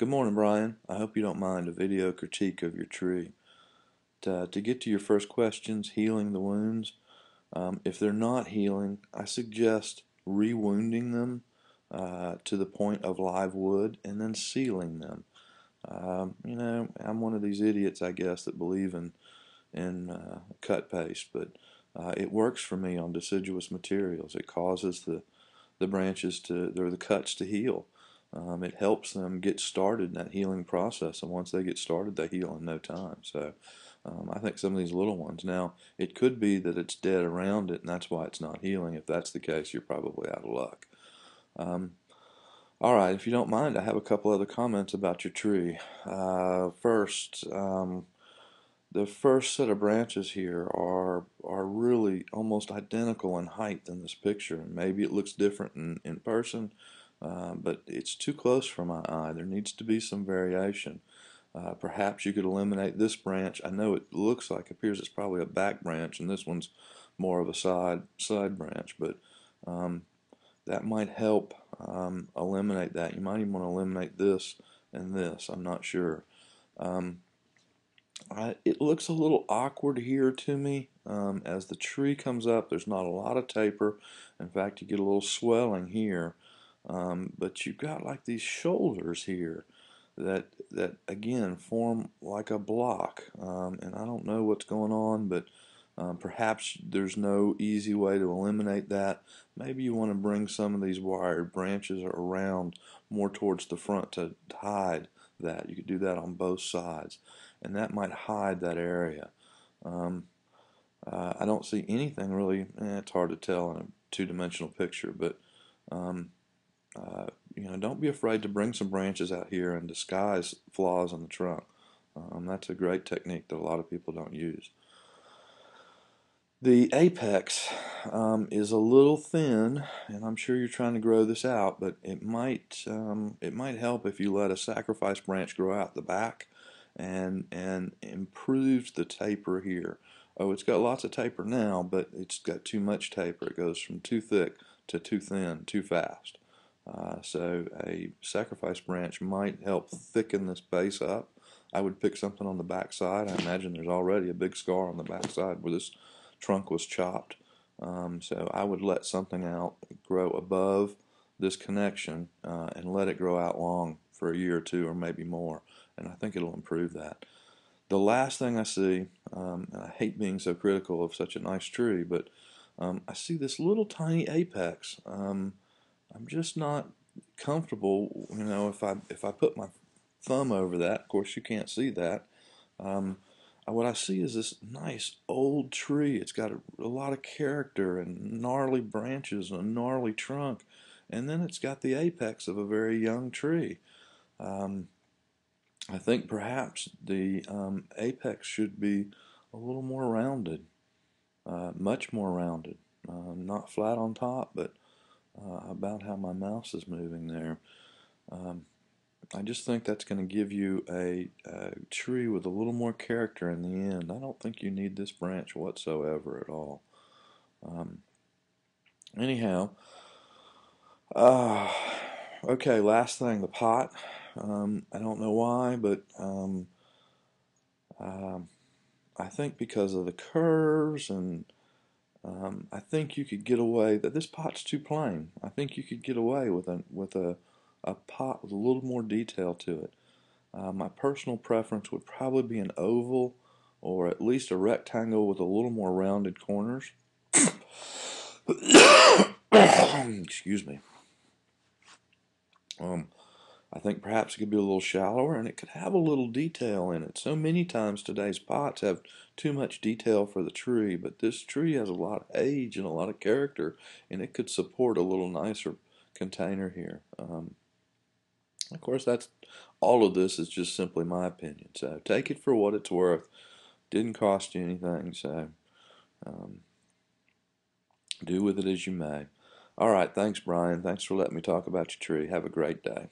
Good morning, Brian. I hope you don't mind a video critique of your tree. To get to your first questions, healing the wounds, if they're not healing, I suggest re-wounding them to the point of live wood and then sealing them. I'm one of these idiots, I guess, that believe in cut paste, but it works for me on deciduous materials. It causes the branches or the cuts to heal. It helps them get started in that healing process, and once they get started, they heal in no time. So I think some of these little ones, now it could be that it's dead around it, and that's why it's not healing. If that's the case, you're probably out of luck. All right, if you don't mind, I have a couple other comments about your tree. First, the first set of branches here are really almost identical in height in this picture. Maybe it looks different in person, but it's too close for my eye. There needs to be some variation. Perhaps you could eliminate this branch. I know it appears it's probably a back branch, and this one's more of a side branch, but that might help eliminate that. You might even want to eliminate this and this. I'm not sure. It looks a little awkward here to me. As the tree comes up, there's not a lot of taper. In fact, you get a little swelling here. But you've got like these shoulders here that again form like a block. And I don't know what's going on, but perhaps there's no easy way to eliminate that. Maybe you want to bring some of these wired branches around more towards the front to hide that. You could do that on both sides, and that might hide that area. I don't see anything really. It's hard to tell in a two-dimensional picture, but don't be afraid to bring some branches out here and disguise flaws in the trunk. That's a great technique that a lot of people don't use. The apex is a little thin, and I'm sure you're trying to grow this out, but it might help if you let a sacrifice branch grow out the back and improves the taper here. Oh, it's got lots of taper now, but it's got too much taper. It goes from too thick to too thin too fast. So a sacrifice branch might help thicken this base up. I would pick something on the back side. I imagine there's already a big scar on the back side where this trunk was chopped. So I would let something out grow above this connection and let it grow out long for a year or two or maybe more, and I think it'll improve that. The last thing I see, and I hate being so critical of such a nice tree, but I see this little tiny apex. I'm just not comfortable, if I put my thumb over that. Of course, you can't see that. What I see is this nice old tree. It's got a lot of character and gnarly branches and a gnarly trunk, and then it's got the apex of a very young tree. I think perhaps the apex should be a little more rounded, much more rounded, not flat on top, but about how my mouse is moving there. I just think that's going to give you a tree with a little more character in the end. I don't think you need this branch whatsoever at all. Anyhow, okay, last thing, the pot. I don't know why, but I think because of the curves, and I think you could get away that this pot's too plain. I think you could get away with a pot with a little more detail to it. My personal preference would probably be an oval or at least a rectangle with a little more rounded corners. Excuse me. I think perhaps it could be a little shallower, and it could have a little detail in it. So many times today's pots have too much detail for the tree, but this tree has a lot of age and a lot of character, and it could support a little nicer container here. Of course, all of this is just simply my opinion, so take it for what it's worth. Didn't cost you anything, so do with it as you may. All right, thanks, Brian. Thanks for letting me talk about your tree. Have a great day.